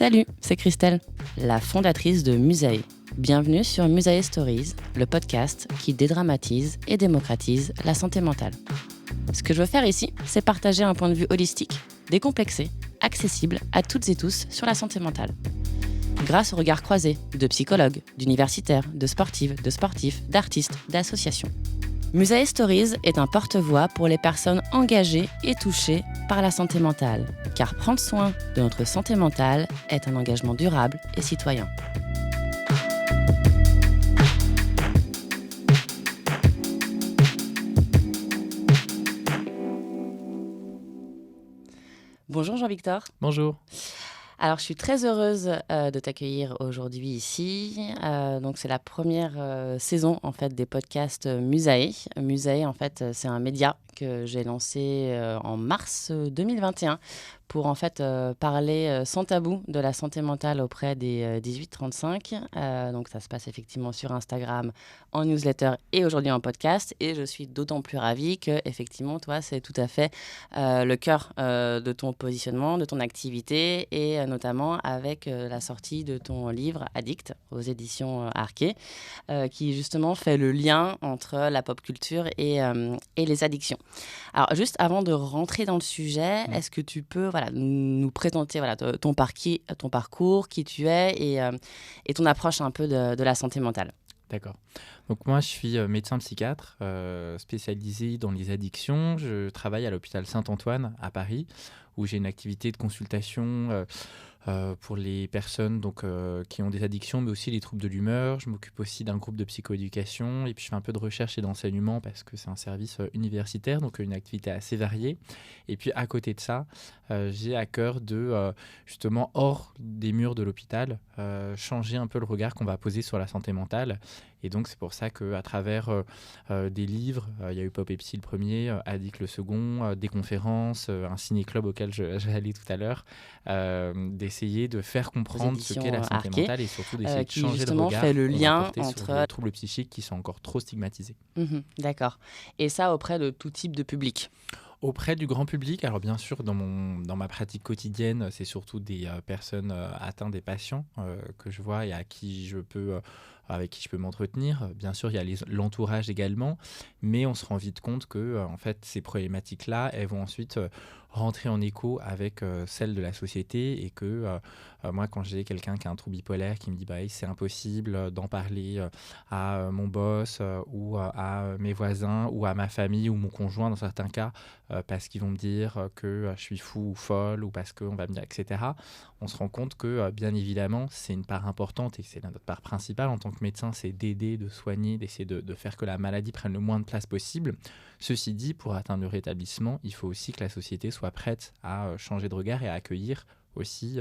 Salut, c'est Christelle, la fondatrice de Musae. Bienvenue sur Musae Stories, le podcast qui dédramatise et démocratise la santé mentale. Ce que je veux faire ici, c'est partager un point de vue holistique, décomplexé, accessible à toutes et tous sur la santé mentale. Grâce au regard croisé de psychologues, d'universitaires, de sportifs, d'artistes, d'associations. Musae Stories est un porte-voix pour les personnes engagées et touchées par la santé mentale, car prendre soin de notre santé mentale est un engagement durable et citoyen. Bonjour Jean-Victor. Bonjour. Alors, je suis très heureuse de t'accueillir aujourd'hui ici. Donc, c'est la première saison en fait des podcasts Musae. Musae, en fait, c'est un média que j'ai lancé en mars 2021 pour en fait parler sans tabou de la santé mentale auprès des 18-35. Donc, ça se passe effectivement sur Instagram, en newsletter et aujourd'hui en podcast. Et je suis d'autant plus ravie que effectivement, toi, c'est tout à fait le cœur de ton positionnement, de ton activité et notamment avec la sortie de ton livre Addict aux éditions Arquet, qui justement fait le lien entre la pop culture et les addictions. Alors, juste avant de rentrer dans le sujet, est-ce que tu peux nous présenter ton parcours, qui tu es et ton approche un peu de la santé mentale? D'accord. Donc moi, je suis médecin psychiatre spécialisé dans les addictions. Je travaille à l'hôpital Saint-Antoine à Paris, où j'ai une activité de consultation pour les personnes qui ont des addictions, mais aussi les troubles de l'humeur. Je m'occupe aussi d'un groupe de psychoéducation et puis je fais un peu de recherche et d'enseignement parce que c'est un service universitaire, donc une activité assez variée. Et puis à côté de ça, j'ai à cœur de, justement, hors des murs de l'hôpital, changer un peu le regard qu'on va poser sur la santé mentale. Et donc, c'est pour ça qu'à travers des livres, il y a eu Pop et Psy le premier, Addict le second, des conférences, un ciné-club auquel j'allais tout à l'heure, d'essayer de faire comprendre ce qu'est la santé Arquet, mentale et surtout d'essayer de qui changer le justement regard fait le qu'on va lien porter entre... sur les troubles psychiques qui sont encore trop stigmatisés. D'accord. Et ça auprès de tout type de public? Auprès du grand public, alors bien sûr, dans ma pratique quotidienne, c'est surtout des personnes atteintes, des patients que je vois et avec qui je peux m'entretenir. Bien sûr, il y a l'entourage également, mais on se rend vite compte que en fait, ces problématiques-là, elles vont ensuite rentrer en écho avec celles de la société et que moi, quand j'ai quelqu'un qui a un trouble bipolaire qui me dit hey, c'est impossible d'en parler à mon boss ou à mes voisins ou à ma famille ou mon conjoint dans certains cas, parce qu'ils vont me dire que je suis fou ou folle ou parce qu'on va me dire, etc. On se rend compte que, bien évidemment, c'est une part importante et c'est notre part principale en tant que médecin, c'est d'aider, de soigner, d'essayer de faire que la maladie prenne le moins de place possible. Ceci dit, pour atteindre le rétablissement, il faut aussi que la société soit prête à changer de regard et à accueillir aussi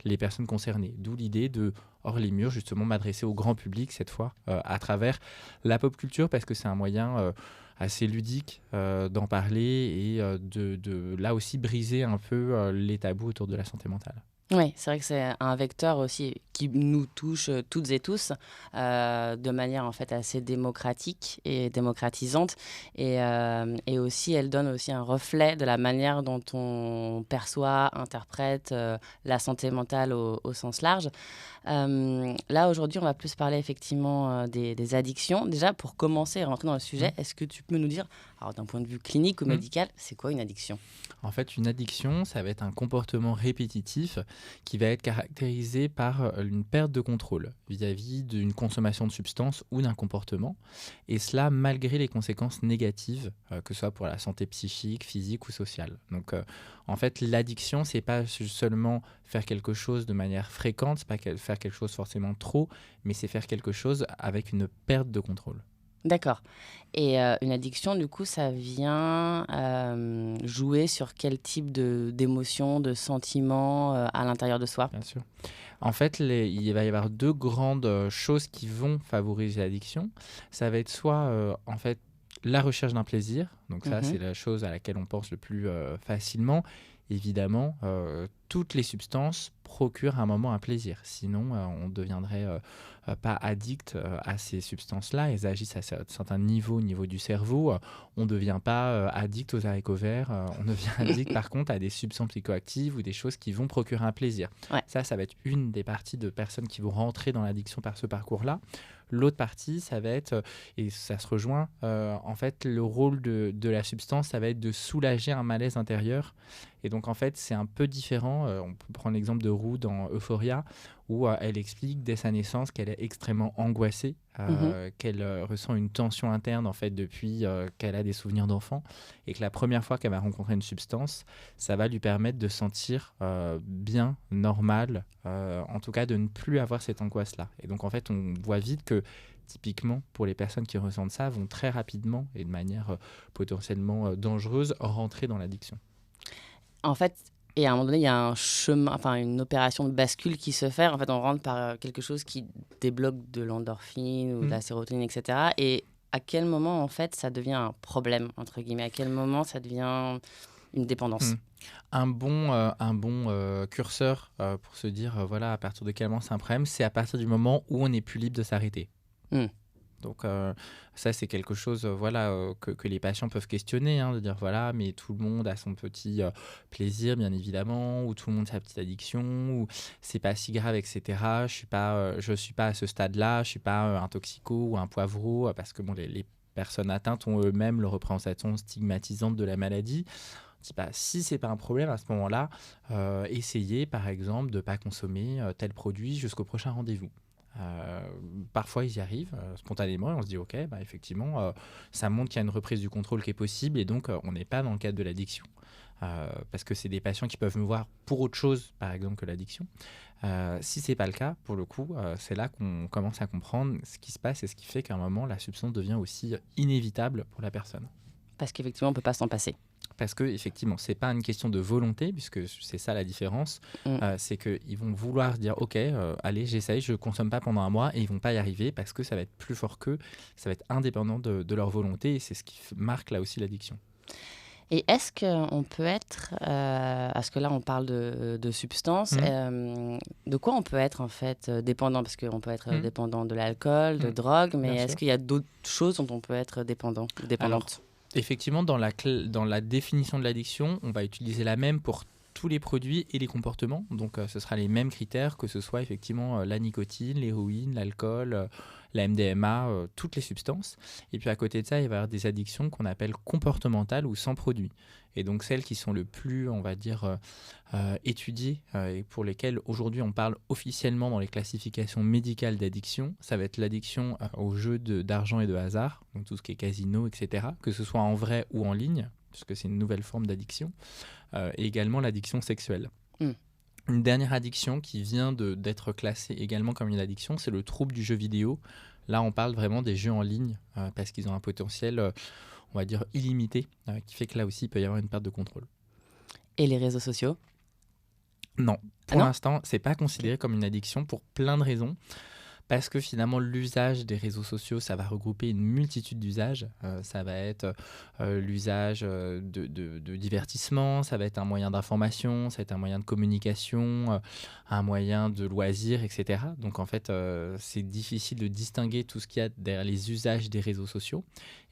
les personnes concernées. D'où l'idée de, hors les murs, justement, m'adresser au grand public cette fois, à travers la pop culture, parce que c'est un moyen assez ludique d'en parler et de là aussi briser un peu les tabous autour de la santé mentale. Oui, c'est vrai que c'est un vecteur aussi qui nous touche toutes et tous de manière en fait assez démocratique et démocratisante et aussi elle donne aussi un reflet de la manière dont on perçoit, interprète la santé mentale au sens large. Là aujourd'hui on va plus parler effectivement des addictions. Déjà pour commencer et rentrer dans le sujet, est-ce que tu peux nous dire, alors d'un point de vue clinique ou médical, c'est quoi une addiction? En fait, une addiction, ça va être un comportement répétitif qui va être caractérisé par une perte de contrôle vis-à-vis d'une consommation de substances ou d'un comportement, et cela malgré les conséquences négatives, que ce soit pour la santé psychique, physique ou sociale. Donc, en fait, l'addiction, c'est pas seulement faire quelque chose de manière fréquente, c'est pas faire quelque chose forcément trop, mais c'est faire quelque chose avec une perte de contrôle. D'accord. Et une addiction, du coup, ça vient jouer sur quel type d'émotions, de sentiments à l'intérieur de soi? Bien sûr. En fait, il va y avoir deux grandes choses qui vont favoriser l'addiction. Ça va être soit, en fait, la recherche d'un plaisir. Donc ça, c'est la chose à laquelle on pense le plus facilement. évidemment, toutes les substances procurent à un moment un plaisir. Sinon, on ne deviendrait pas addict à ces substances-là. Elles agissent à certains niveaux, au niveau du cerveau. On ne devient pas addict aux haricots verts. On devient addict, par contre, à des substances psychoactives ou des choses qui vont procurer un plaisir. Ouais. Ça va être une des parties de personnes qui vont rentrer dans l'addiction par ce parcours-là. L'autre partie, ça va être, et ça se rejoint, en fait, le rôle de la substance, ça va être de soulager un malaise intérieur. Et donc, en fait, c'est un peu différent. On peut prendre l'exemple de Rue dans Euphoria, où elle explique dès sa naissance qu'elle est extrêmement angoissée, qu'elle ressent une tension interne, en fait, depuis qu'elle a des souvenirs d'enfant, et que la première fois qu'elle va rencontrer une substance, ça va lui permettre de se sentir bien, normal, en tout cas de ne plus avoir cette angoisse-là. Et donc, en fait, on voit vite que typiquement, pour les personnes qui ressentent ça, vont très rapidement et de manière potentiellement dangereuse rentrer dans l'addiction. En fait, et à un moment donné, il y a un chemin, enfin une opération de bascule qui se fait. En fait, on rentre par quelque chose qui débloque de l'endorphine ou de la sérotonine, etc. Et à quel moment, en fait, ça devient un problème, entre guillemets? À quel moment ça devient une dépendance? Un bon curseur pour se dire, voilà, à partir de quel moment c'est un problème, c'est à partir du moment où on n'est plus libre de s'arrêter. Donc ça, c'est quelque chose que les patients peuvent questionner, de dire voilà, mais tout le monde a son petit plaisir, bien évidemment, ou tout le monde a sa petite addiction, ou c'est pas si grave, etc. Je suis pas à ce stade-là, je suis pas un toxico ou un poivreau, parce que bon, les personnes atteintes ont eux-mêmes leur représentation stigmatisante de la maladie. On dit, si c'est pas un problème à ce moment-là, essayez par exemple de pas consommer tel produit jusqu'au prochain rendez-vous. Parfois ils y arrivent spontanément et on se dit ok, effectivement ça montre qu'il y a une reprise du contrôle qui est possible et donc on n'est pas dans le cadre de l'addiction parce que c'est des patients qui peuvent me voir pour autre chose par exemple que l'addiction. Si c'est pas le cas, pour le coup c'est là qu'on commence à comprendre ce qui se passe et ce qui fait qu'à un moment la substance devient aussi inévitable pour la personne. Parce qu'effectivement, on ne peut pas s'en passer. Parce que effectivement, c'est pas une question de volonté, puisque c'est ça la différence. C'est qu'ils vont vouloir dire, ok, allez, j'essaye, je consomme pas pendant un mois, et ils vont pas y arriver parce que ça va être plus fort qu'eux, ça va être indépendant de leur volonté, et c'est ce qui marque là aussi l'addiction. Et est-ce qu'on peut être, parce que là on parle de substances, de quoi on peut être en fait dépendant? Parce qu'on peut être dépendant de l'alcool, de drogue, mais est-ce qu'il y a d'autres choses dont on peut être dépendant ou dépendante? Effectivement, dans la définition de l'addiction, on va utiliser la même pour tous les produits et les comportements. Donc, ce sera les mêmes critères, que ce soit effectivement la nicotine, l'héroïne, l'alcool, la MDMA, toutes les substances. Et puis, à côté de ça, il va y avoir des addictions qu'on appelle comportementales ou sans produit. Et donc, celles qui sont le plus, on va dire, étudiées et pour lesquelles aujourd'hui on parle officiellement dans les classifications médicales d'addiction, ça va être l'addiction aux jeux d'argent et de hasard, donc tout ce qui est casino, etc., que ce soit en vrai ou en ligne, puisque c'est une nouvelle forme d'addiction, et également l'addiction sexuelle. Une dernière addiction qui vient d'être classée également comme une addiction, c'est le trouble du jeu vidéo. Là, on parle vraiment des jeux en ligne, parce qu'ils ont un potentiel, on va dire, illimité, qui fait que là aussi, il peut y avoir une perte de contrôle. Et les réseaux sociaux? Non, pour l'instant, c'est pas considéré comme une addiction pour plein de raisons. Parce que finalement, l'usage des réseaux sociaux, ça va regrouper une multitude d'usages. Ça va être l'usage de divertissement, ça va être un moyen d'information, ça va être un moyen de communication, un moyen de loisir, etc. Donc en fait, c'est difficile de distinguer tout ce qu'il y a derrière les usages des réseaux sociaux.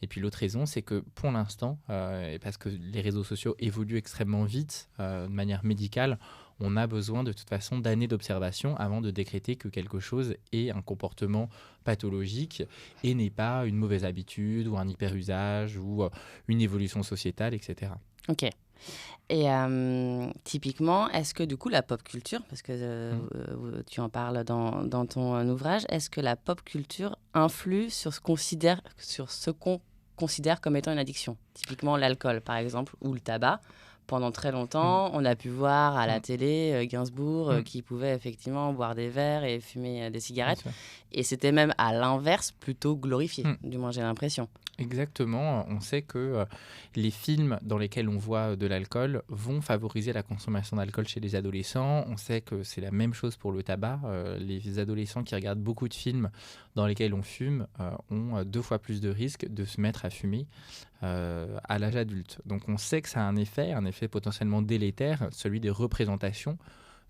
Et puis l'autre raison, c'est que pour l'instant, et parce que les réseaux sociaux évoluent extrêmement vite de manière médicale, on a besoin de toute façon d'années d'observation avant de décréter que quelque chose est un comportement pathologique et n'est pas une mauvaise habitude ou un hyper-usage ou une évolution sociétale, etc. Ok. Et typiquement, est-ce que du coup la pop culture, parce que tu en parles dans ton ouvrage, est-ce que la pop culture influe sur ce qu'on considère comme étant une addiction? Typiquement l'alcool par exemple ou le tabac. Pendant très longtemps, on a pu voir à la télé Gainsbourg qui pouvait effectivement boire des verres et fumer des cigarettes. Et c'était même à l'inverse plutôt glorifié, du moins j'ai l'impression. Exactement. On sait que les films dans lesquels on voit de l'alcool vont favoriser la consommation d'alcool chez les adolescents. On sait que c'est la même chose pour le tabac. Les adolescents qui regardent beaucoup de films dans lesquels on fume ont 2 fois plus de risques de se mettre à fumer. à l'âge adulte. Donc on sait que ça a un effet potentiellement délétère, celui des représentations,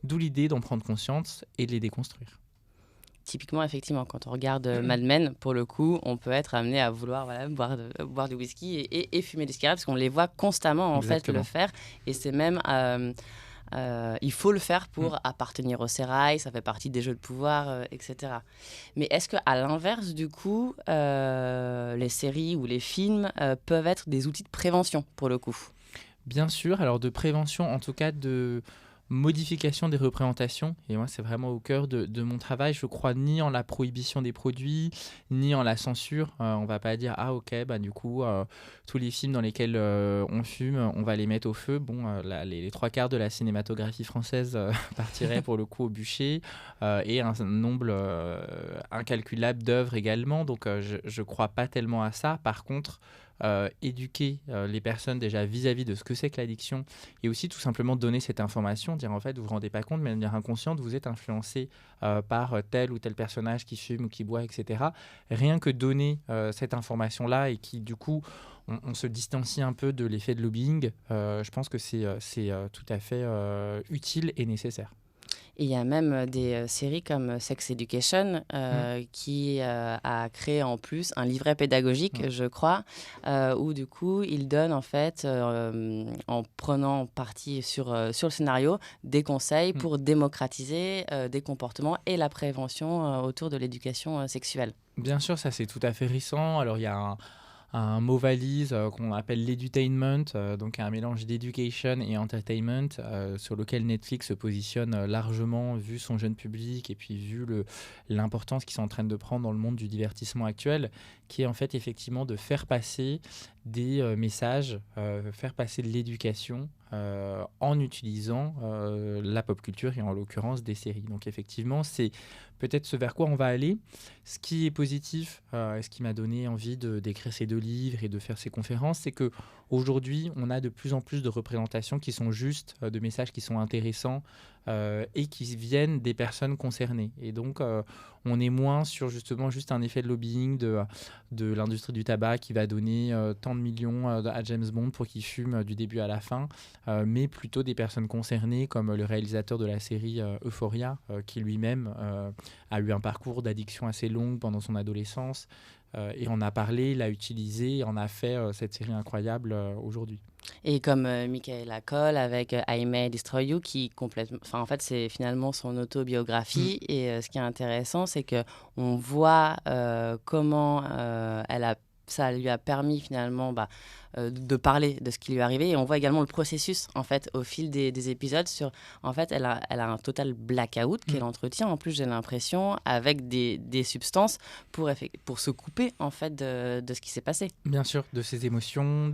d'où l'idée d'en prendre conscience et de les déconstruire. Typiquement, effectivement, quand on regarde Mad Men, pour le coup, on peut être amené à vouloir boire du whisky et fumer des cigarettes parce qu'on les voit constamment en fait le Exactement. faire. Et c'est même, il faut le faire pour appartenir au sérail, ça fait partie des jeux de pouvoir, etc. Mais est-ce qu'à l'inverse, du coup, les séries ou les films peuvent être des outils de prévention pour le coup? Bien sûr, alors de prévention, en tout cas de modification des représentations. Et moi, c'est vraiment au cœur de mon travail. Je crois ni en la prohibition des produits, ni en la censure. On va pas dire, ah ok, bah du coup, tous les films dans lesquels on fume, on va les mettre au feu. Bon, là, les trois quarts de la cinématographie française partiraient pour le coup au bûcher, et un nombre incalculable d'œuvres également. Donc, je crois pas tellement à ça. Par contre, éduquer les personnes déjà vis-à-vis de ce que c'est que l'addiction et aussi tout simplement donner cette information, dire en fait vous vous rendez pas compte mais de manière inconsciente vous êtes influencé par tel ou tel personnage qui fume ou qui boit, etc. Rien que donner cette information là et qui du coup on se distancie un peu de l'effet de lobbying, je pense que c'est tout à fait utile et nécessaire. Et il y a même des séries comme Sex Education Mm. qui a créé en plus un livret pédagogique, Mm. je crois, où du coup, il donne en fait, en prenant parti sur le scénario, des conseils Mm. pour démocratiser des comportements et la prévention autour de l'éducation sexuelle. Bien sûr, ça c'est tout à fait récent. Alors il y a un mot valise qu'on appelle l'edutainment, donc un mélange d'education et entertainment, sur lequel Netflix se positionne largement vu son jeune public et puis vu l'importance qu'ils sont en train de prendre dans le monde du divertissement actuel, qui est en fait effectivement de faire passer des messages, faire passer de l'éducation en utilisant la pop culture et en l'occurrence des séries. Donc effectivement, c'est peut-être ce vers quoi on va aller. Ce qui est positif, et ce qui m'a donné envie d'écrire ces deux livres et de faire ces conférences, c'est que aujourd'hui, on a de plus en plus de représentations qui sont justes, de messages qui sont intéressants et qui viennent des personnes concernées. Et donc, on est moins sur justement juste un effet de lobbying de l'industrie du tabac qui va donner tant de millions à James Bond pour qu'il fume du début à la fin, mais plutôt des personnes concernées comme le réalisateur de la série Euphoria, qui lui-même a eu un parcours d'addiction assez long pendant son adolescence, et en a parlé, l'a utilisé, et en a fait cette série incroyable aujourd'hui. Et comme Michaela Coel avec I May Destroy You, qui complètement, enfin en fait c'est finalement son Mm. autobiographie. Et ce qui est intéressant, c'est que on voit comment ça lui a permis finalement de parler de ce qui lui est arrivé. Et on voit également le processus en fait au fil des épisodes sur, en fait elle a un total blackout Mm. qu'elle entretient en plus, j'ai l'impression, avec des substances pour se couper en fait de ce qui s'est passé. Bien sûr, de ses émotions,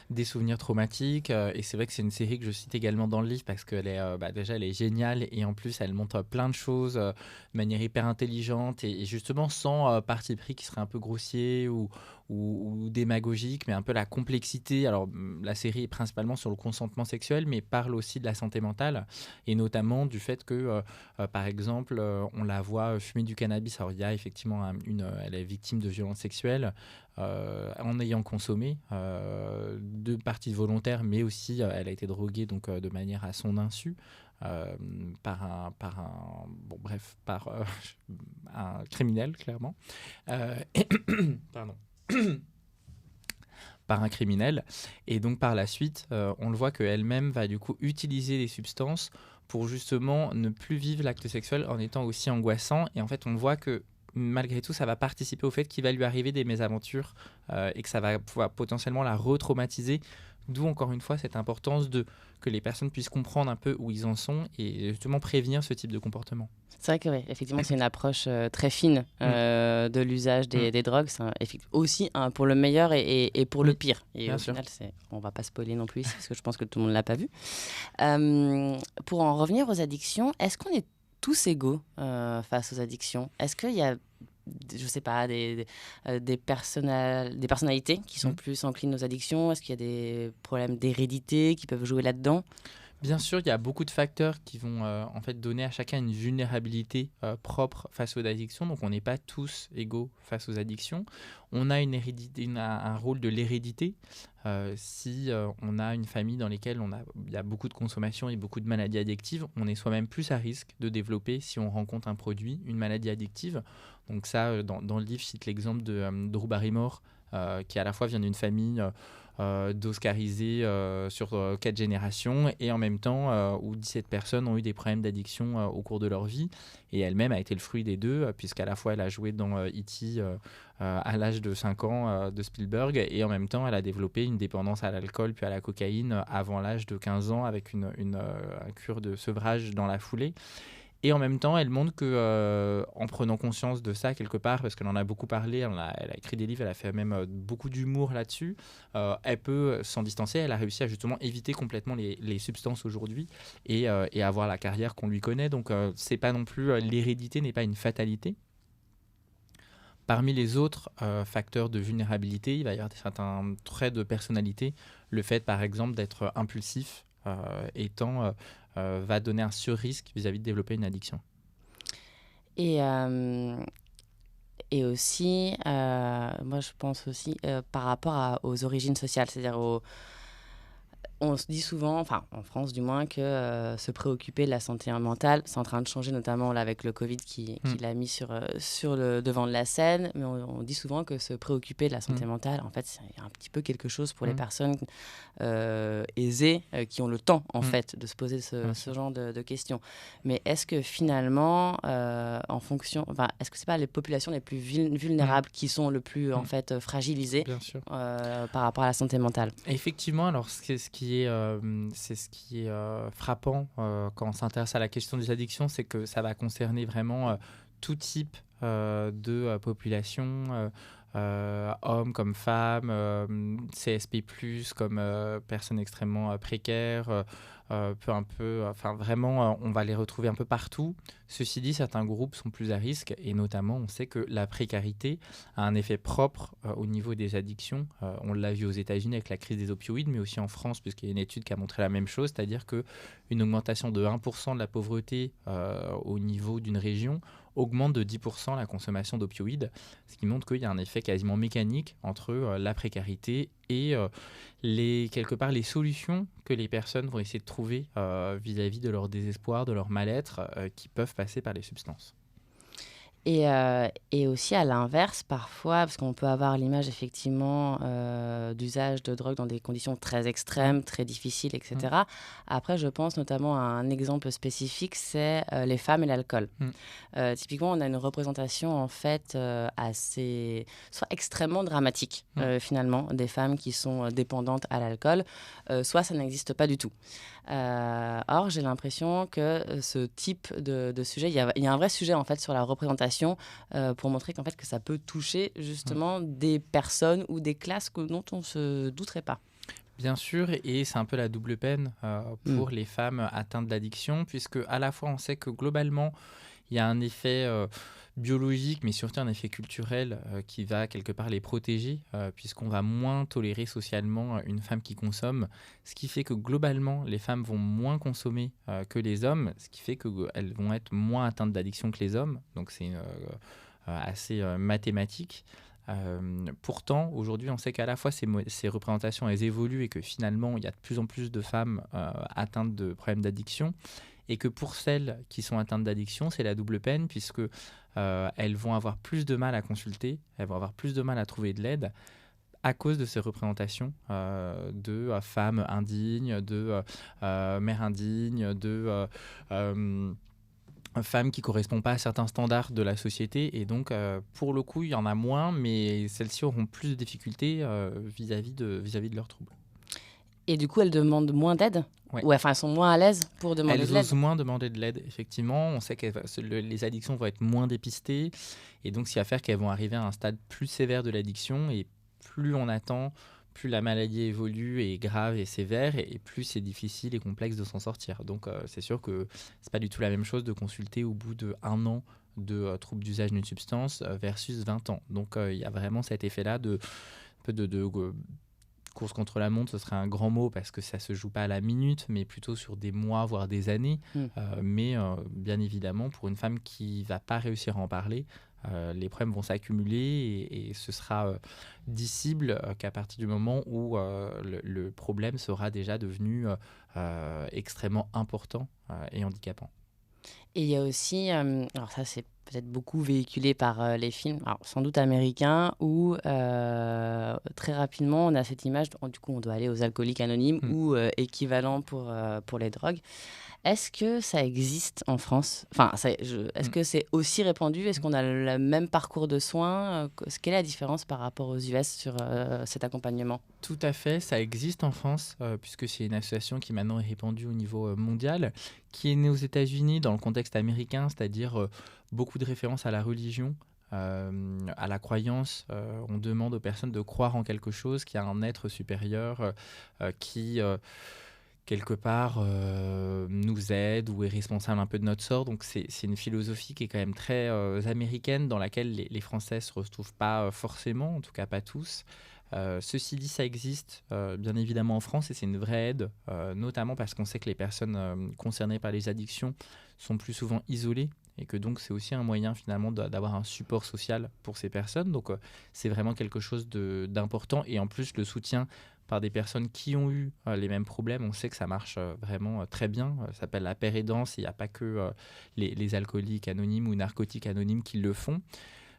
des souvenirs traumatiques. Et c'est vrai que c'est une série que je cite également dans le livre parce qu'elle est, déjà, elle est géniale et en plus, elle montre plein de choses de manière hyper intelligente et justement sans parti pris qui serait un peu grossier ou démagogique, mais un peu la complexité. Alors, la série est principalement sur le consentement sexuel, mais parle aussi de la santé mentale et notamment du fait que, par exemple, on la voit fumer du cannabis. Alors, il y a effectivement elle est victime de violences sexuelles en ayant consommé de parties volontaires, mais aussi elle a été droguée donc de manière à son insu par un criminel clairement. Pardon. Par un criminel et donc par la suite on le voit qu'elle-même va du coup utiliser les substances pour justement ne plus vivre l'acte sexuel en étant aussi angoissant et en fait on voit que malgré tout, ça va participer au fait qu'il va lui arriver des mésaventures et que ça va pouvoir potentiellement la retraumatiser. D'où encore une fois cette importance que les personnes puissent comprendre un peu où ils en sont et justement prévenir ce type de comportement. C'est vrai que oui, effectivement, c'est une approche très fine Mm. de l'usage Mm. des drogues. C'est aussi pour le meilleur et pour le Oui, pire. Et bien au sûr. final, on va pas spoiler non plus ici, parce que je pense que tout le monde l'a pas vu. Pour en revenir aux addictions, est-ce qu'on est tous égaux face aux addictions? Est-ce qu'il y a, je sais pas, des personnalités qui sont Mm. plus enclines aux addictions? Est-ce qu'il y a des problèmes d'hérédité qui peuvent jouer là-dedans? Bien sûr, il y a beaucoup de facteurs qui vont en fait donner à chacun une vulnérabilité propre face aux addictions. Donc, on n'est pas tous égaux face aux addictions. On a un rôle de l'hérédité. Si on a une famille dans laquelle il y a beaucoup de consommation et beaucoup de maladies addictives, on est soi-même plus à risque de développer, si on rencontre un produit, une maladie addictive. Donc ça, dans le livre, je cite l'exemple de Drew Barrymore, qui à la fois vient d'une famille d'oscarisés sur 4 générations et en même temps où 17 personnes ont eu des problèmes d'addiction au cours de leur vie, et elle-même a été le fruit des deux puisqu'à la fois elle a joué dans E.T. À l'âge de 5 ans de Spielberg, et en même temps elle a développé une dépendance à l'alcool puis à la cocaïne avant l'âge de 15 ans avec une cure de sevrage dans la foulée. Et en même temps, elle montre que, en prenant conscience de ça quelque part, parce qu'elle en a beaucoup parlé, elle a écrit des livres, elle a fait même beaucoup d'humour là-dessus, elle peut s'en distancer. Elle a réussi à justement éviter complètement les substances aujourd'hui et avoir la carrière qu'on lui connaît. Donc, c'est pas non plus l'hérédité n'est pas une fatalité. Parmi les autres facteurs de vulnérabilité, il va y avoir certains traits de personnalité. Le fait, par exemple, d'être impulsif va donner un sur-risque vis-à-vis de développer une addiction. Et, et aussi, moi je pense aussi par rapport aux origines sociales, c'est-à-dire on se dit souvent, enfin en France du moins, que se préoccuper de la santé mentale, c'est en train de changer, notamment là, avec le Covid qui l'a mis sur le devant de la scène, mais on dit souvent que se préoccuper de la santé mentale, en fait, c'est un petit peu quelque chose pour les personnes aisées qui ont le temps, en fait, de se poser ce genre de questions. Mais est-ce que finalement, en fonction, enfin, est-ce que c'est pas les populations les plus vulnérables qui sont le plus, en fait, fragilisées par rapport à la santé mentale? Effectivement, alors c'est ce qui est frappant quand on s'intéresse à la question des addictions, c'est que ça va concerner vraiment tout type de population, hommes comme femmes, CSP+, comme personnes extrêmement précaires, enfin vraiment, on va les retrouver un peu partout. Ceci dit, certains groupes sont plus à risque, et notamment, on sait que la précarité a un effet propre au niveau des addictions. On l'a vu aux États-Unis avec la crise des opioïdes, mais aussi en France, puisqu'il y a une étude qui a montré la même chose, c'est-à-dire qu'une augmentation de 1% de la pauvreté au niveau d'une région augmente de 10% la consommation d'opioïdes, ce qui montre qu'il y a un effet quasiment mécanique entre la précarité et quelque part les solutions que les personnes vont essayer de trouver vis-à-vis de leur désespoir, de leur mal-être, qui peuvent passer par les substances. Et aussi à l'inverse, parfois, parce qu'on peut avoir l'image effectivement d'usage de drogue dans des conditions très extrêmes, très difficiles, etc. Après, je pense notamment à un exemple spécifique, c'est les femmes et l'alcool. Typiquement, on a une représentation en fait assez, soit extrêmement dramatique finalement, des femmes qui sont dépendantes à l'alcool, soit ça n'existe pas du tout. Or, j'ai l'impression que ce type de sujet, il y a un vrai sujet en fait sur la représentation pour montrer qu'en fait que ça peut toucher justement des personnes ou des classes dont on se douterait pas. Bien sûr, et c'est un peu la double peine pour les femmes atteintes d'addiction, puisque à la fois on sait que globalement il y a un effet biologique, mais surtout un effet culturel qui va quelque part les protéger, puisqu'on va moins tolérer socialement une femme qui consomme, ce qui fait que globalement, les femmes vont moins consommer que les hommes, ce qui fait qu'elles vont être moins atteintes d'addiction que les hommes. Donc c'est assez mathématique. Pourtant, aujourd'hui, on sait qu'à la fois ces représentations, elles évoluent et que finalement, il y a de plus en plus de femmes atteintes de problèmes d'addiction. Et que pour celles qui sont atteintes d'addiction, c'est la double peine, puisque elles vont avoir plus de mal à consulter, elles vont avoir plus de mal à trouver de l'aide à cause de ces représentations de femmes indignes, de mères indignes, de femmes qui ne correspondent pas à certains standards de la société. Et donc, pour le coup, il y en a moins, mais celles-ci auront plus de difficultés vis-à-vis de leurs troubles. Et du coup, elles demandent moins d'aide ? Ouais. Ou enfin, elles sont moins à l'aise pour demander de l'aide. Elles osent moins demander de l'aide, effectivement. On sait que les addictions vont être moins dépistées. Et donc, ce qui va faire qu'elles vont arriver à un stade plus sévère de l'addiction. Et plus on attend, plus la maladie évolue et est grave et sévère. Et plus c'est difficile et complexe de s'en sortir. Donc, c'est sûr que ce n'est pas du tout la même chose de consulter au bout d'1 an de troubles d'usage d'une substance versus 20 ans. Donc, il y a vraiment cet effet-là course contre la montre, ce serait un grand mot parce que ça ne se joue pas à la minute, mais plutôt sur des mois, voire des années. Mais bien évidemment, pour une femme qui ne va pas réussir à en parler, les problèmes vont s'accumuler et ce sera dissible qu'à partir du moment où le problème sera déjà devenu extrêmement important et handicapant. Et il y a aussi, alors ça c'est peut-être beaucoup véhiculé par les films, alors sans doute américains, où très rapidement on a cette image, du coup on doit aller aux alcooliques anonymes ou équivalent pour les drogues. Est-ce que ça existe en France? Enfin, est-ce que c'est aussi répandu? Est-ce qu'on a le même parcours de soins? Quelle est la différence par rapport aux US sur cet accompagnement? Tout à fait, ça existe en France, puisque c'est une association qui maintenant est répandue au niveau mondial, qui est née aux États-Unis dans le contexte américain, c'est-à-dire beaucoup de références à la religion, à la croyance. On demande aux personnes de croire en quelque chose, qu'il y a un être supérieur qui quelque part nous aide ou est responsable un peu de notre sort. Donc c'est une philosophie qui est quand même très américaine, dans laquelle les Français ne se retrouvent pas forcément, en tout cas pas tous. Ceci dit, ça existe bien évidemment en France et c'est une vraie aide, notamment parce qu'on sait que les personnes concernées par les addictions sont plus souvent isolées et que donc c'est aussi un moyen finalement d'avoir un support social pour ces personnes. Donc c'est vraiment quelque chose d'important et en plus le soutien par des personnes qui ont eu les mêmes problèmes, on sait que ça marche vraiment très bien. Ça s'appelle la paire aidance, il n'y a pas que les alcooliques anonymes ou narcotiques anonymes qui le font.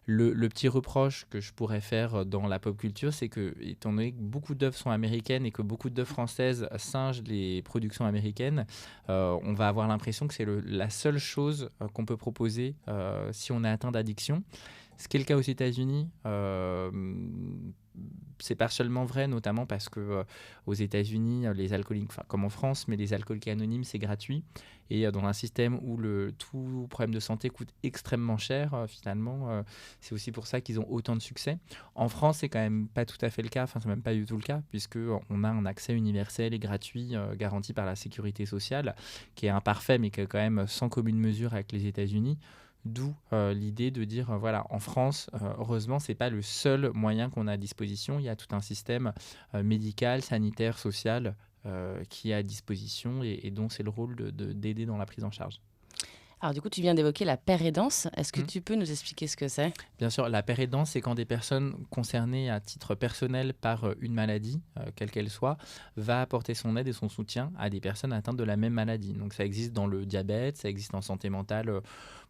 Le petit reproche que je pourrais faire dans la pop culture, c'est que, étant donné que beaucoup d'œuvres sont américaines et que beaucoup d'œuvres françaises singent les productions américaines, on va avoir l'impression que c'est la seule chose qu'on peut proposer si on est atteint d'addiction. Ce qui est le cas aux États-Unis, c'est partiellement vrai, notamment parce que aux États-Unis, les alcooliques, enfin comme en France, mais les alcooliques anonymes, c'est gratuit. Et dans un système où tout problème de santé coûte extrêmement cher, finalement, c'est aussi pour ça qu'ils ont autant de succès. En France, c'est quand même pas tout à fait le cas, enfin c'est même pas du tout le cas, puisqu'on a un accès universel et gratuit garanti par la sécurité sociale, qui est imparfait, mais qui est quand même sans commune mesure avec les États-Unis. D'où l'idée de dire, voilà, en France, heureusement, ce n'est pas le seul moyen qu'on a à disposition. Il y a tout un système médical, sanitaire, social qui est à disposition et dont c'est le rôle d'aider dans la prise en charge. Alors du coup, tu viens d'évoquer la paire aidance. Est-ce que tu peux nous expliquer ce que c'est? Bien sûr, la paire aidance, c'est quand des personnes concernées à titre personnel par une maladie, quelle qu'elle soit, va apporter son aide et son soutien à des personnes atteintes de la même maladie. Donc ça existe dans le diabète, ça existe en santé mentale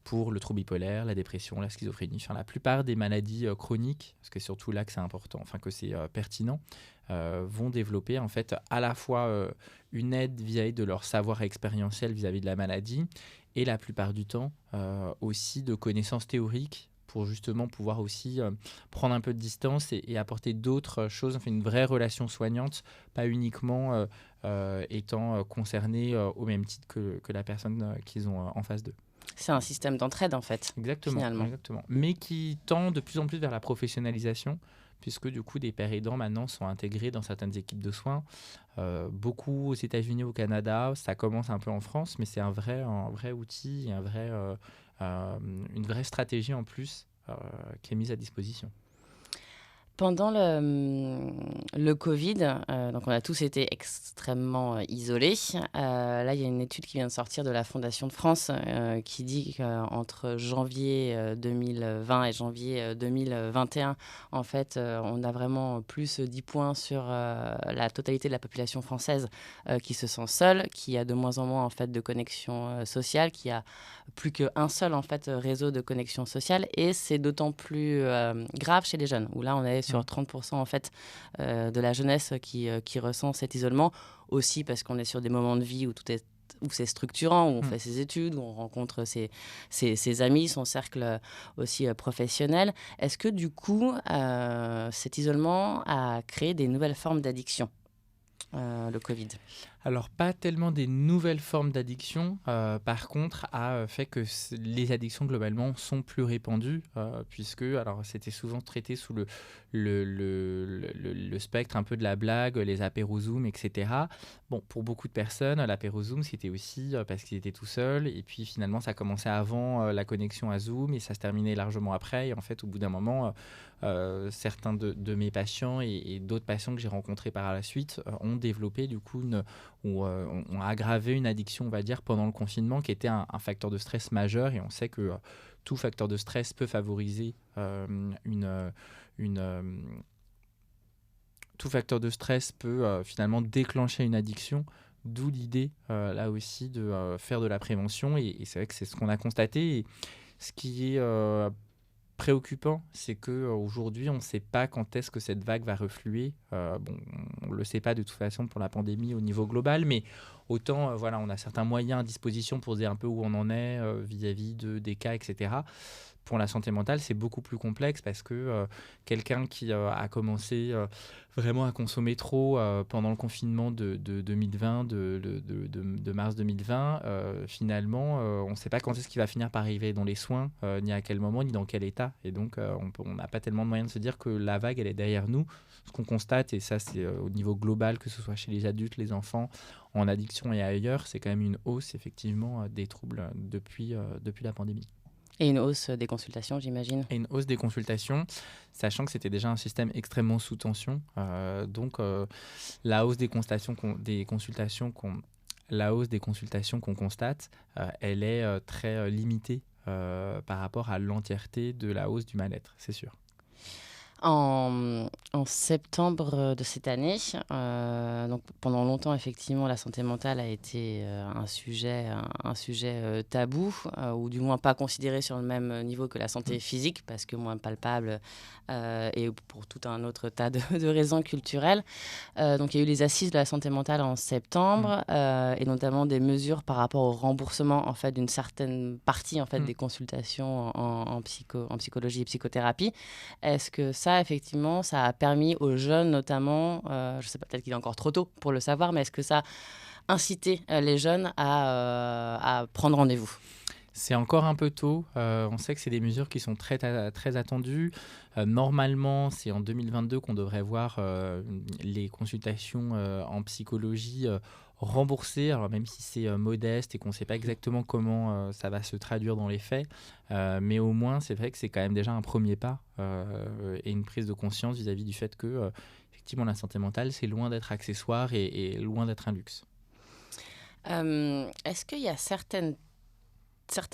pour le trouble bipolaire, la dépression, la schizophrénie. Enfin, la plupart des maladies chroniques, parce que c'est surtout là que c'est important, enfin que c'est pertinent, vont développer en fait à la fois une aide vis-à-vis de leur savoir expérientiel vis-à-vis de la maladie et la plupart du temps aussi de connaissances théoriques pour justement pouvoir aussi prendre un peu de distance et apporter d'autres choses, enfin une vraie relation soignante, pas uniquement étant concernés au même titre que la personne qu'ils ont en face d'eux. C'est un système d'entraide en fait, finalement. Exactement. Mais qui tend de plus en plus vers la professionnalisation, puisque du coup des pères aidants maintenant sont intégrés dans certaines équipes de soins. Beaucoup aux États-Unis, au Canada, ça commence un peu en France, mais c'est un vrai outil, une vraie stratégie en plus qui est mise à disposition. Pendant le Covid, donc on a tous été extrêmement isolés. Là, il y a une étude qui vient de sortir de la Fondation de France qui dit qu'entre janvier 2020 et janvier 2021, en fait, on a vraiment plus 10 points sur la totalité de la population française qui se sent seule, qui a de moins en moins en fait de connexion sociale, qui a plus qu'un seul en fait réseau de connexion sociale, et c'est d'autant plus grave chez les jeunes, où là on est sur 30% en fait de la jeunesse qui ressent cet isolement, aussi parce qu'on est sur des moments de vie où c'est structurant, où on fait ses études, où on rencontre ses amis, son cercle aussi professionnel. Est-ce que du coup, cet isolement a créé des nouvelles formes d'addiction, le Covid? Alors, pas tellement des nouvelles formes d'addiction, par contre, a fait que les addictions globalement sont plus répandues, puisque, alors c'était souvent traité sous le spectre un peu de la blague, les apéros Zoom, etc. Bon, pour beaucoup de personnes, l'apéro Zoom, c'était aussi parce qu'ils étaient tout seuls, et puis finalement, ça commençait avant la connexion à Zoom, et ça se terminait largement après, et en fait, au bout d'un moment, certains de mes patients et d'autres patients que j'ai rencontrés par la suite ont développé du coup ou ont aggravé une addiction, on va dire, pendant le confinement, qui était un facteur de stress majeur. Et on sait que tout facteur de stress peut favoriser une tout facteur de stress peut finalement déclencher une addiction. D'où l'idée, là aussi, de faire de la prévention. Et c'est vrai que c'est ce qu'on a constaté. Et ce qui est préoccupant, c'est qu'aujourd'hui, on ne sait pas quand est-ce que cette vague va refluer. Bon, on ne le sait pas de toute façon pour la pandémie au niveau global, mais autant, voilà, on a certains moyens à disposition pour dire un peu où on en est vis-à-vis des cas, etc. Pour la santé mentale, c'est beaucoup plus complexe parce que quelqu'un qui a commencé vraiment à consommer trop pendant le confinement de 2020, de mars 2020, finalement, on ne sait pas quand est-ce qu'il va finir par arriver dans les soins, ni à quel moment, ni dans quel état. Et donc, on n'a pas tellement de moyens de se dire que la vague, elle est derrière nous. Ce qu'on constate, et ça c'est au niveau global, que ce soit chez les adultes, les enfants, en addiction et ailleurs, c'est quand même une hausse effectivement des troubles depuis la pandémie. Et une hausse des consultations, j'imagine. Et une hausse des consultations, sachant que c'était déjà un système extrêmement sous tension. Donc, la hausse des consultations qu'on constate, elle est très limitée par rapport à l'entièreté de la hausse du mal-être, c'est sûr. En septembre de cette année, donc pendant longtemps, effectivement, la santé mentale a été un sujet tabou, ou du moins pas considéré sur le même niveau que la santé physique, parce que moins palpable, et pour tout un autre tas de raisons culturelles. Donc il y a eu les assises de la santé mentale en septembre, et notamment des mesures par rapport au remboursement en fait, d'une certaine partie en fait, des consultations en psychologie et psychothérapie. Est-ce que ça, effectivement, ça a permis aux jeunes, notamment, je ne sais pas, peut-être qu'il est encore trop tôt pour le savoir, mais est-ce que ça a incité les jeunes à prendre rendez-vous ? C'est encore un peu tôt. On sait que c'est des mesures qui sont très, très attendues. Normalement, c'est en 2022 qu'on devrait voir les consultations en psychologie remboursées, alors même si c'est modeste et qu'on ne sait pas exactement comment ça va se traduire dans les faits. Mais au moins, c'est vrai que c'est quand même déjà un premier pas et une prise de conscience vis-à-vis du fait que effectivement, la santé mentale, c'est loin d'être accessoire et loin d'être un luxe. Est-ce qu'il y a certains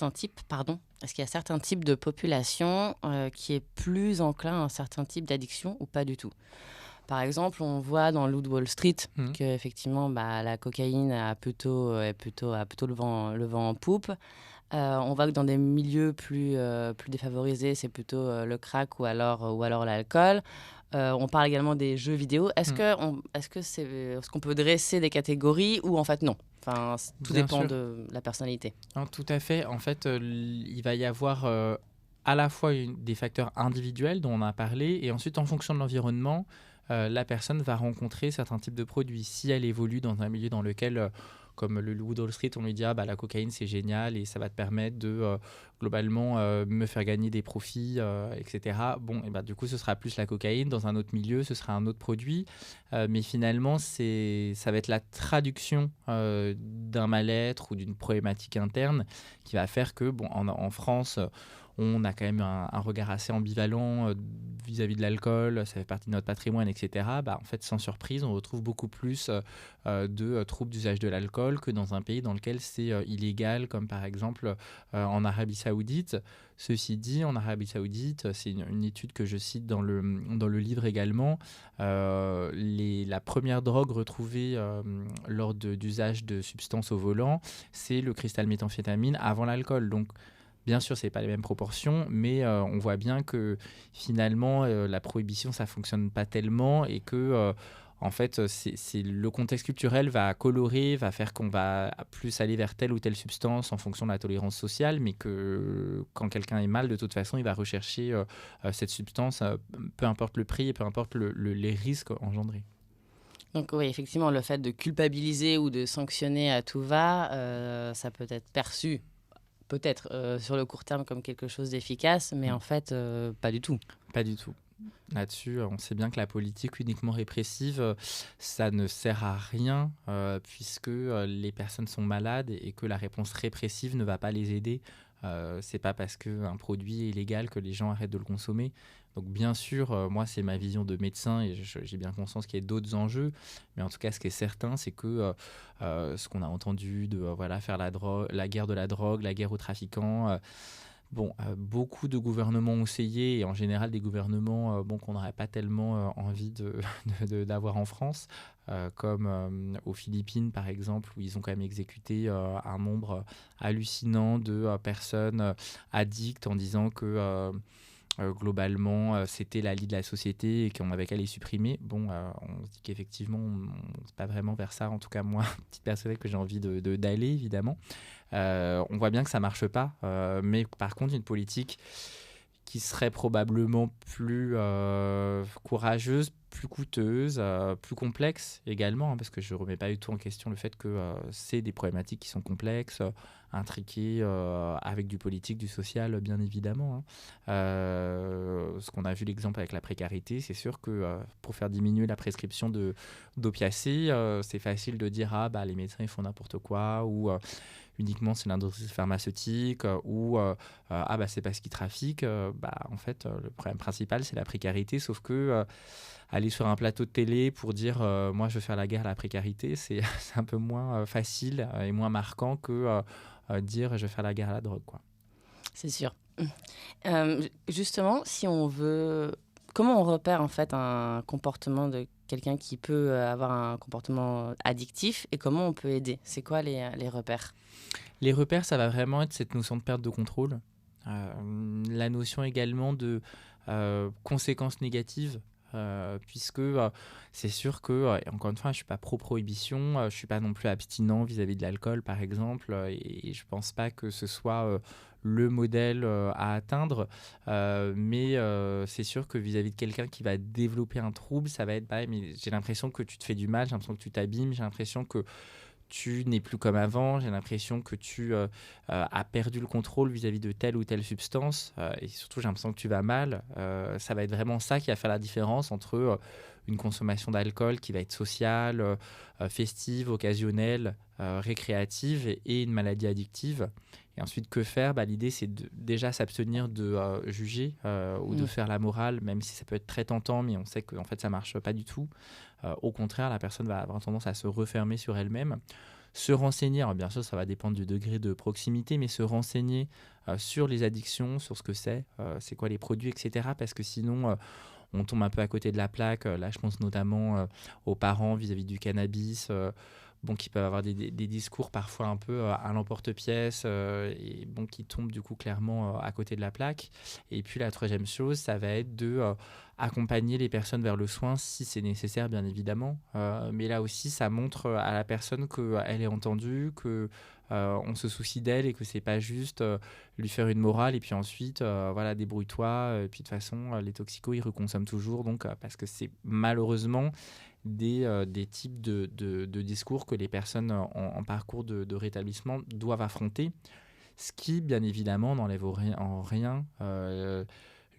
types de population qui est plus enclin à un certain type d'addiction ou pas du tout ? Par exemple, on voit dans Loup de Wall Street qu'effectivement, la cocaïne a plutôt le vent en poupe. On voit que dans des milieux plus défavorisés, c'est plutôt le crack ou alors l'alcool. On parle également des jeux vidéo. Est-ce qu'on peut dresser des catégories ou en fait non ? Enfin, tout Bien dépend sûr. de la personnalité. Non, tout à fait. En fait, il va y avoir à la fois des facteurs individuels dont on a parlé, et ensuite, en fonction de l'environnement, la personne va rencontrer certains types de produits. Si elle évolue dans un milieu dans lequel, comme le Loup de Wall Street, on lui dit la cocaïne c'est génial et ça va te permettre de globalement me faire gagner des profits, etc. Bon, et du coup, ce sera plus la cocaïne. Dans un autre milieu, ce sera un autre produit. Mais finalement, ça va être la traduction d'un mal-être ou d'une problématique interne qui va faire que, en France, on a quand même un regard assez ambivalent vis-à-vis de l'alcool, ça fait partie de notre patrimoine, etc. En fait, sans surprise, on retrouve beaucoup plus de troubles d'usage de l'alcool que dans un pays dans lequel c'est illégal, comme par exemple en Arabie Saoudite. Ceci dit, en Arabie Saoudite, c'est une étude que je cite dans le livre également, la première drogue retrouvée lors d'usage de substances au volant, c'est le cristal méthamphétamine avant l'alcool. Donc, bien sûr, ce n'est pas les mêmes proportions, mais on voit bien que finalement, la prohibition, ça ne fonctionne pas tellement et que, en fait, c'est le contexte culturel va colorer, va faire qu'on va plus aller vers telle ou telle substance en fonction de la tolérance sociale, mais que quand quelqu'un est mal, de toute façon, il va rechercher cette substance, peu importe le prix et peu importe les risques engendrés. Donc oui, effectivement, le fait de culpabiliser ou de sanctionner à tout va, ça peut être perçu, peut-être, sur le court terme comme quelque chose d'efficace, mais en Mm. fait, pas du tout. Pas du tout. Là-dessus, on sait bien que la politique uniquement répressive, ça ne sert à rien, puisque les personnes sont malades et que la réponse répressive ne va pas les aider. C'est pas parce qu'un produit est illégal que les gens arrêtent de le consommer. Donc bien sûr, moi c'est ma vision de médecin et j'ai bien conscience qu'il y a d'autres enjeux, mais en tout cas ce qui est certain, c'est que ce qu'on a entendu de voilà, faire la guerre de la drogue, la guerre aux trafiquants, bon, beaucoup de gouvernements ont essayé et en général des gouvernements bon, qu'on n'aurait pas tellement envie d'avoir en France, comme aux Philippines par exemple, où ils ont quand même exécuté un nombre hallucinant de personnes addictes en disant que globalement c'était la lie de la société et qu'on avait qu'à les supprimer. Bon, on se dit qu'effectivement, c'est pas vraiment vers ça, en tout cas moi, petite personnelle, que j'ai envie d'aller évidemment. On voit bien que ça marche pas, mais par contre, une politique qui serait probablement plus courageuse, plus coûteuse, plus complexe également, hein, parce que je ne remets pas du tout en question le fait que c'est des problématiques qui sont complexes, intriquées, avec du politique, du social, bien évidemment. Hein. Ce qu'on a vu l'exemple avec la précarité, c'est sûr que pour faire diminuer la prescription d'opiacés, c'est facile de dire ah bah les médecins ils font n'importe quoi ou uniquement c'est l'industrie pharmaceutique ou ah bah c'est parce qu'ils trafiquent. Bah en fait le problème principal c'est la précarité, sauf que aller sur un plateau de télé pour dire moi je veux faire la guerre à la précarité, c'est c'est un peu moins facile et moins marquant que dire je veux faire la guerre à la drogue, quoi. C'est sûr. Justement, si on veut, comment on repère en fait un comportement de quelqu'un qui peut avoir un comportement addictif et comment on peut aider? C'est quoi les repères? Les repères, ça va vraiment être cette notion de perte de contrôle. La notion également de conséquences négatives, puisque c'est sûr que, et encore une fois, je ne suis pas pro-prohibition, je ne suis pas non plus abstinent vis-à-vis de l'alcool, par exemple, et je ne pense pas que ce soit le modèle à atteindre, mais c'est sûr que vis-à-vis de quelqu'un qui va développer un trouble, ça va être, bah, mais j'ai l'impression que tu te fais du mal, j'ai l'impression que tu t'abîmes, j'ai l'impression que tu n'es plus comme avant, j'ai l'impression que tu as perdu le contrôle vis-à-vis de telle ou telle substance, et surtout j'ai l'impression que tu vas mal. Ça va être vraiment ça qui va faire la différence entre une consommation d'alcool qui va être sociale, festive, occasionnelle, récréative et une maladie addictive. Et ensuite, que faire? Bah, l'idée, c'est déjà s'abstenir de juger ou de Mm. faire la morale, même si ça peut être très tentant, mais on sait que en fait, ça ne marche pas du tout. Au contraire, la personne va avoir tendance à se refermer sur elle-même. Se renseigner, alors bien sûr, ça va dépendre du degré de proximité, mais se renseigner sur les addictions, sur ce que c'est quoi les produits, etc. Parce que sinon, on tombe un peu à côté de la plaque. Là, je pense notamment aux parents vis-à-vis du cannabis, bon, qui peuvent avoir des discours parfois un peu à l'emporte-pièce et bon, qui tombent du coup clairement à côté de la plaque. Et puis la troisième chose, ça va être de accompagner les personnes vers le soin si c'est nécessaire, bien évidemment. Mais là aussi, ça montre à la personne qu'elle est entendue, que on se soucie d'elle et que c'est pas juste lui faire une morale et puis ensuite voilà, débrouille-toi et puis de toute façon les toxicos ils reconsomment toujours, donc parce que c'est malheureusement des types de discours que les personnes en parcours de rétablissement doivent affronter, ce qui bien évidemment n'enlève en rien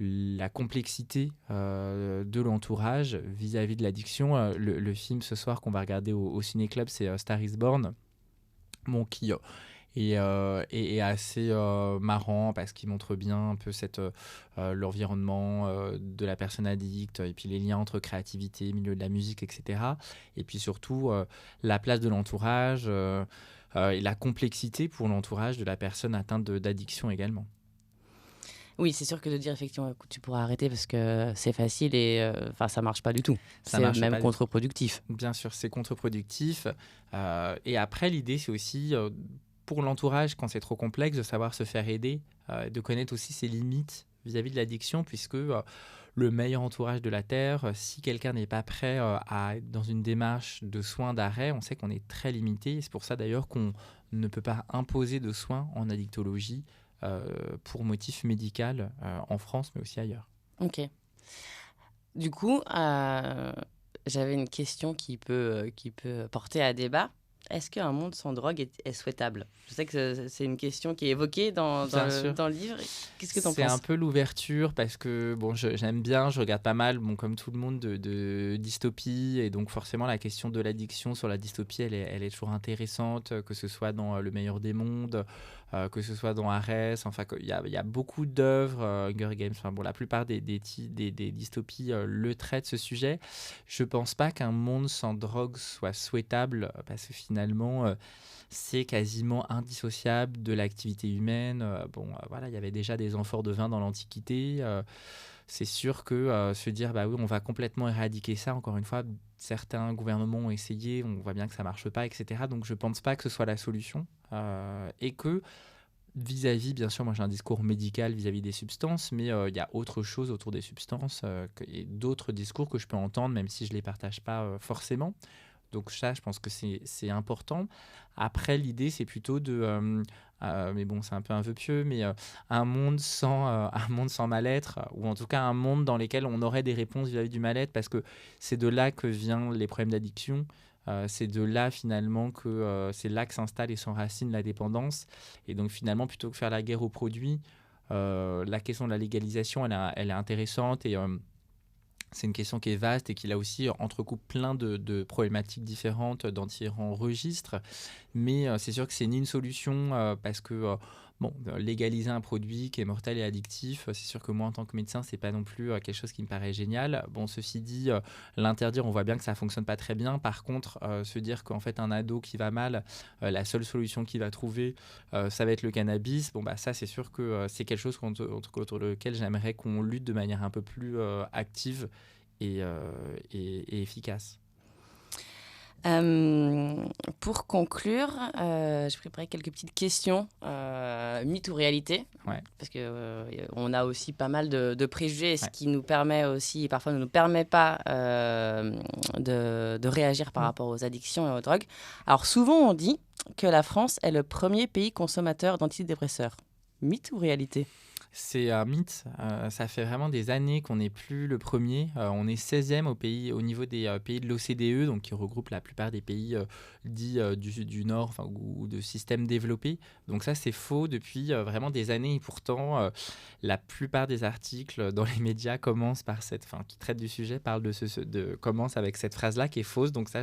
la complexité de l'entourage vis-à-vis de l'addiction. Le film ce soir qu'on va regarder au Ciné Club, c'est Star is Born, bon, qui est assez marrant parce qu'il montre bien un peu l'environnement de la personne addicte et puis les liens entre créativité, milieu de la musique, etc. Et puis surtout la place de l'entourage et la complexité pour l'entourage de la personne atteinte d'addiction également. Oui, c'est sûr que de dire effectivement, écoute, tu pourras arrêter parce que c'est facile et enfin ça marche pas du tout. Ça C'est marche même pas du tout. contre-productif. Bien sûr, c'est contre-productif. Et après, l'idée, c'est aussi pour l'entourage, quand c'est trop complexe, de savoir se faire aider, de connaître aussi ses limites vis-à-vis de l'addiction, puisque le meilleur entourage de la Terre, si quelqu'un n'est pas prêt à être dans une démarche de soins d'arrêt, on sait qu'on est très limité. Et c'est pour ça d'ailleurs qu'on ne peut pas imposer de soins en addictologie pour motif médical en France, mais aussi ailleurs. Ok. Du coup, j'avais une question qui peut porter à débat. Est-ce qu'un monde sans drogue est souhaitable? Je sais que c'est une question qui est évoquée Bien sûr. dans le livre. Qu'est-ce que tu en C'est un penses? peu l'ouverture parce que bon, j'aime bien, je regarde pas mal, bon, comme tout le monde, de dystopie. Et donc forcément, la question de l'addiction sur la dystopie, elle est toujours intéressante, que ce soit dans Le meilleur des mondes, que ce soit dans Arès. Enfin, il y a beaucoup d'œuvres, Hunger Games, enfin, bon, la plupart des dystopies le traitent ce sujet. Je pense pas qu'un monde sans drogue soit souhaitable parce que finalement, c'est quasiment indissociable de l'activité humaine. Voilà, il y avait déjà des amphores de vin dans l'Antiquité. C'est sûr que se dire, bah oui, on va complètement éradiquer ça, encore une fois, certains gouvernements ont essayé, on voit bien que ça marche pas, etc. Donc je pense pas que ce soit la solution. Et que vis-à-vis, bien sûr, moi j'ai un discours médical vis-à-vis des substances, mais il y a autre chose autour des substances et d'autres discours que je peux entendre, même si je les partage pas forcément. Donc ça, je pense que c'est important. Après, l'idée, c'est plutôt mais bon, c'est un peu un vœu pieux, mais un monde sans mal-être, ou en tout cas un monde dans lequel on aurait des réponses vis-à-vis du mal-être, parce que c'est de là que viennent les problèmes d'addiction. C'est de là finalement c'est là que s'installe et s'enracine la dépendance. Et donc finalement, plutôt que faire la guerre aux produits, la question de la légalisation, elle est intéressante et c'est une question qui est vaste et qui là aussi entrecoupe plein de problématiques différentes dans différents registres. Mais c'est sûr que c'est ni une solution parce que légaliser un produit qui est mortel et addictif, c'est sûr que moi en tant que médecin, c'est pas non plus quelque chose qui me paraît génial. Bon, ceci dit, l'interdire, on voit bien que ça fonctionne pas très bien. Par contre, se dire qu'en fait un ado qui va mal, la seule solution qu'il va trouver, ça va être le cannabis. Bon, bah ça, c'est sûr que c'est quelque chose autour lequel j'aimerais qu'on lutte de manière un peu plus active et efficace. Euh, pour conclure, j'ai préparé quelques petites questions, mythe ou réalité, Ouais. parce que on a aussi pas mal de préjugés, ce Ouais. qui nous permet aussi, parfois ne nous permet pas de réagir par Mm. rapport aux addictions et aux drogues. Alors souvent on dit que la France est le premier pays consommateur d'antidépresseurs. Mythe ou réalité? C'est un mythe. Ça fait vraiment des années qu'on n'est plus le premier. On est 16e au niveau des pays de l'OCDE, donc qui regroupe la plupart des pays dits du Nord, enfin, ou de systèmes développés. Donc ça, c'est faux depuis vraiment des années. Et pourtant, la plupart des articles dans les médias commencent par qui traitent du sujet, parlent commencent avec cette phrase-là qui est fausse. Donc ça,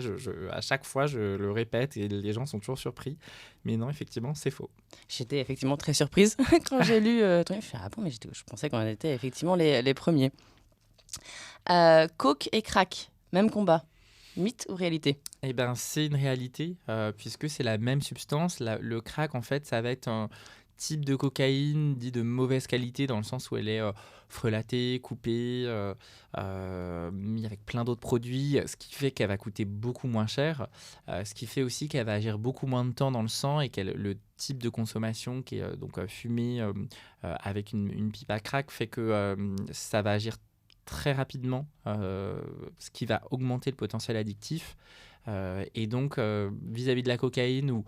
à chaque fois, je le répète et les gens sont toujours surpris. Mais non, effectivement, c'est faux. J'étais effectivement très surprise quand j'ai lu ton livre. Je fais, ah bon, mais je pensais qu'on était effectivement les premiers. Coke et crack, même combat. Mythe ou réalité? Eh ben, c'est une réalité, puisque c'est la même substance. Le crack, en fait, ça va être un type de cocaïne dit de mauvaise qualité, dans le sens où elle est frelatée, coupée, mis avec plein d'autres produits, ce qui fait qu'elle va coûter beaucoup moins cher, ce qui fait aussi qu'elle va agir beaucoup moins de temps dans le sang et que le type de consommation qui est fumée avec une pipe à crack fait que ça va agir très rapidement, ce qui va augmenter le potentiel addictif. Et donc, vis-à-vis de la cocaïne, où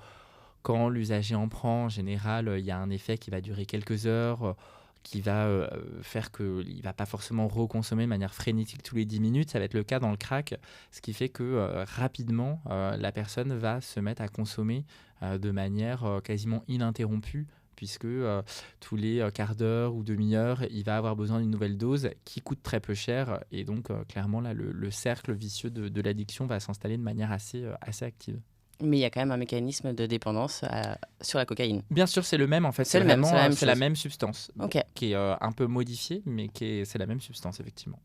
quand l'usager en prend, en général, il y a un effet qui va durer quelques heures, qui va faire qu'il ne va pas forcément reconsommer de manière frénétique tous les 10 minutes. Ça va être le cas dans le crack, ce qui fait que rapidement, la personne va se mettre à consommer de manière quasiment ininterrompue, puisque tous les quarts d'heure ou demi-heure, il va avoir besoin d'une nouvelle dose qui coûte très peu cher. Et donc, clairement, là, le cercle vicieux de l'addiction va s'installer de manière assez active. Mais il y a quand même un mécanisme de dépendance sur la cocaïne. Bien sûr, c'est le même en fait. C'est le même, c'est la même C'est la chose. même substance, Ok. qui est un peu modifiée, mais c'est la même substance, effectivement.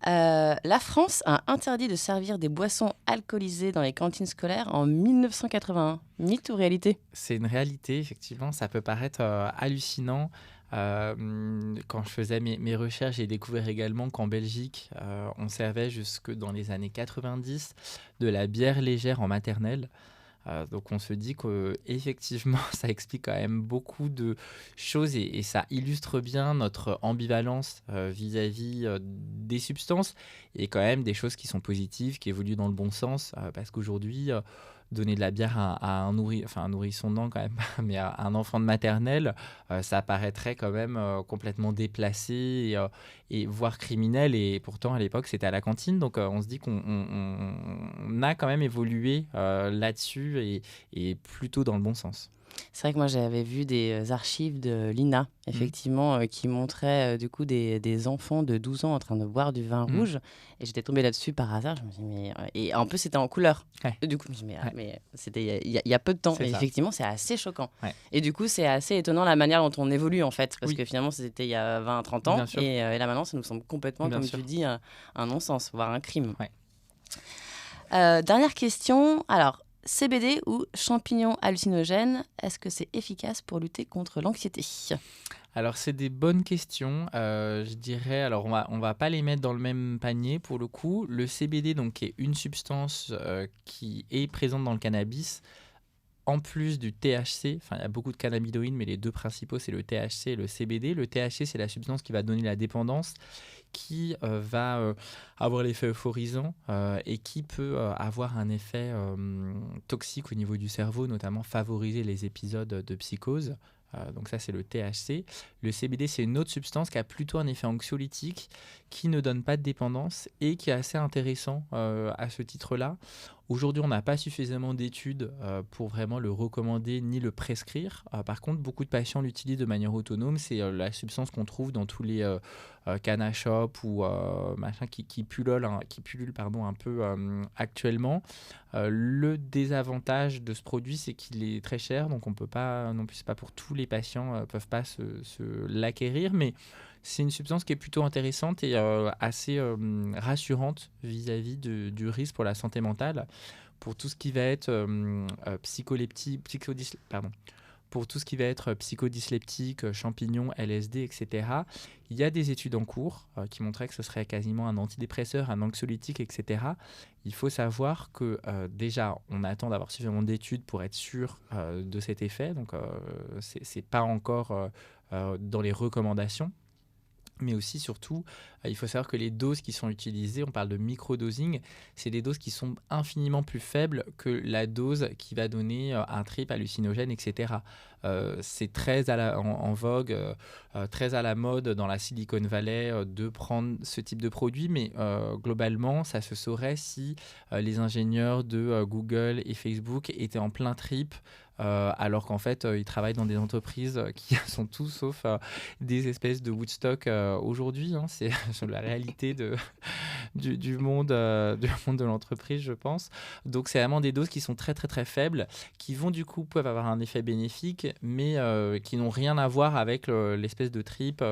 La France a interdit de servir des boissons alcoolisées dans les cantines scolaires en 1981. Mythe ou réalité? C'est une réalité, effectivement. Ça peut paraître hallucinant. Quand je faisais mes recherches, j'ai découvert également qu'en Belgique, on servait jusque dans les années 90 de la bière légère en maternelle. Donc on se dit qu'effectivement, ça explique quand même beaucoup de choses et ça illustre bien notre ambivalence vis-à-vis des substances et quand même des choses qui sont positives, qui évoluent dans le bon sens, parce qu'aujourd'hui, donner de la bière à un un nourrisson non quand même, mais à un enfant de maternelle, ça paraîtrait quand même complètement déplacé et voire criminel. Et pourtant, à l'époque, c'était à la cantine. Donc, on se dit qu'on a quand même évolué là-dessus et plutôt dans le bon sens. C'est vrai que moi, j'avais vu des archives de l'INA, effectivement, qui montraient du coup des enfants de 12 ans en train de boire du vin Mmh. rouge. Et j'étais tombée là-dessus par hasard. Je me suis dit, mais... Et en plus, c'était en couleur. Ouais, Et du coup, je me suis dit, ouais, mais c'était il y a peu de temps. c'est Et ça. effectivement, c'est assez choquant. Ouais. Et du coup, c'est assez étonnant la manière dont on évolue, en fait. Parce Oui, que finalement, c'était il y a 20-30 ans. bien sûr, Et là, maintenant, ça nous semble complètement, bien comme sûr. tu dis, un non-sens, voire un crime. Ouais. Dernière question. Alors, CBD ou champignons hallucinogènes, est-ce que c'est efficace pour lutter contre l'anxiété? Alors, c'est des bonnes questions. Je dirais, alors on va pas les mettre dans le même panier pour le coup. Le CBD, donc, qui est une substance qui est présente dans le cannabis, en plus du THC, enfin il y a beaucoup de cannabinoïdes, mais les deux principaux, c'est le THC et le CBD. Le THC, c'est la substance qui va donner la dépendance, qui va avoir l'effet euphorisant et qui peut avoir un effet toxique au niveau du cerveau, notamment favoriser les épisodes de psychose. Donc ça, c'est le THC. Le CBD, c'est une autre substance qui a plutôt un effet anxiolytique, qui ne donne pas de dépendance et qui est assez intéressant à ce titre-là. Aujourd'hui, on n'a pas suffisamment d'études pour vraiment le recommander ni le prescrire. Par contre, beaucoup de patients l'utilisent de manière autonome. C'est la substance qu'on trouve dans tous les canna shop ou machin qui pullulent un peu actuellement. Le désavantage de ce produit, c'est qu'il est très cher, donc on peut pas non plus, c'est pas pour tous les patients peuvent pas se l'acquérir, mais c'est une substance qui est plutôt intéressante et assez rassurante vis-à-vis du risque pour la santé mentale, pour tout ce qui va être pour tout ce qui va être psychodysleptique, champignons, LSD, etc. Il y a des études en cours qui montraient que ce serait quasiment un antidépresseur, un anxiolytique, etc. Il faut savoir que déjà, on attend d'avoir suffisamment d'études pour être sûr de cet effet. Donc, c'est pas encore dans les recommandations. Mais aussi, surtout, il faut savoir que les doses qui sont utilisées, on parle de microdosing, c'est des doses qui sont infiniment plus faibles que la dose qui va donner un trip hallucinogène, etc. C'est très en vogue, très à la mode dans la Silicon Valley de prendre ce type de produit, mais globalement, ça se saurait si les ingénieurs de Google et Facebook étaient en plein trip, alors qu'en fait, ils travaillent dans des entreprises qui sont tout sauf des espèces de Woodstock aujourd'hui. Hein. C'est sur la réalité du monde de l'entreprise, je pense. Donc, c'est vraiment des doses qui sont très, très, très faibles, qui vont du coup peuvent avoir un effet bénéfique, mais qui n'ont rien à voir avec l'espèce de trip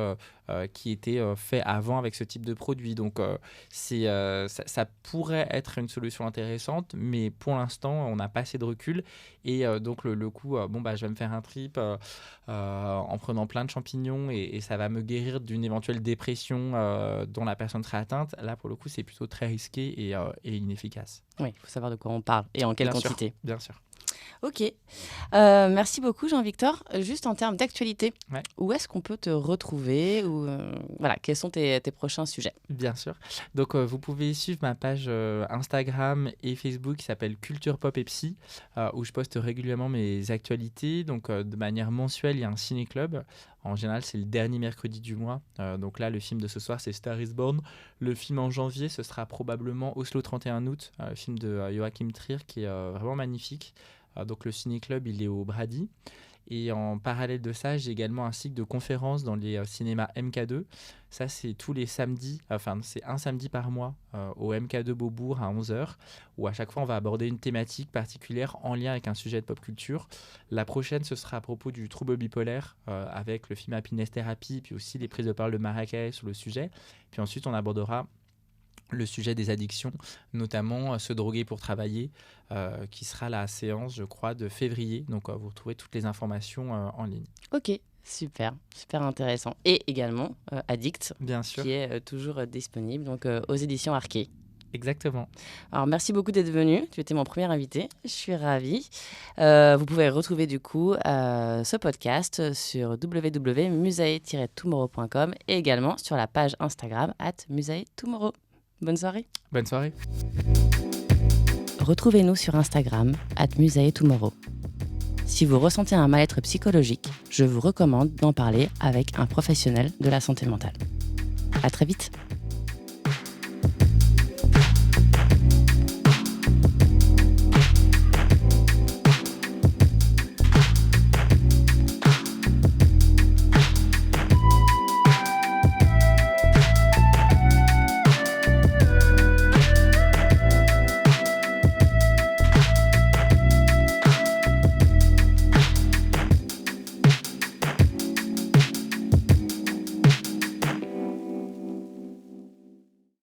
qui était fait avant avec ce type de produit. Donc, ça pourrait être une solution intéressante, mais pour l'instant, on n'a pas assez de recul. Et donc, le coup, je vais me faire un trip en prenant plein de champignons et ça va me guérir d'une éventuelle dépression dont la personne serait atteinte. Là, pour le coup, c'est plutôt très risqué et inefficace. Oui, il faut savoir de quoi on parle et en quelle quantité. Bien sûr. Ok. Merci beaucoup, Jean-Victor. Juste en termes d'actualité, Ouais. où est-ce qu'on peut te retrouver ou, voilà, quels sont tes prochains sujets? Bien sûr. Donc, vous pouvez suivre ma page Instagram et Facebook qui s'appelle Culture Pop et Psy, où je poste régulièrement mes actualités. Donc, de manière mensuelle, il y a un ciné-club. En général, c'est le dernier mercredi du mois. Donc là, le film de ce soir, c'est Star is Born. Le film en janvier, ce sera probablement Oslo 31 août, le film de Joachim Trier, qui est vraiment magnifique. Donc, le ciné-club, il est au Brady. Et en parallèle de ça, j'ai également un cycle de conférences dans les cinémas MK2. Ça, c'est tous les samedis, enfin, c'est un samedi par mois au MK2 Beaubourg à 11h, où à chaque fois, on va aborder une thématique particulière en lien avec un sujet de pop culture. La prochaine, ce sera à propos du trouble bipolaire, avec le film Happiness Therapy, puis aussi les prises de parole de Marrakech sur le sujet. Puis ensuite, on abordera le sujet des addictions, notamment se droguer pour travailler, qui sera la séance, je crois, de février. Donc, vous retrouvez toutes les informations en ligne. Ok, super intéressant. Et également Addict, Bien sûr. qui est toujours disponible donc, aux éditions Arquet. Exactement. Alors, merci beaucoup d'être venu. Tu étais mon premier invité. Je suis ravie. Vous pouvez retrouver du coup ce podcast sur www.musae-tomorrow.com et également sur la page Instagram @musaetomorrow. Bonne soirée. Bonne soirée. Retrouvez-nous sur Instagram @musaetomorrow. Si vous ressentez un mal-être psychologique, je vous recommande d'en parler avec un professionnel de la santé mentale. À très vite.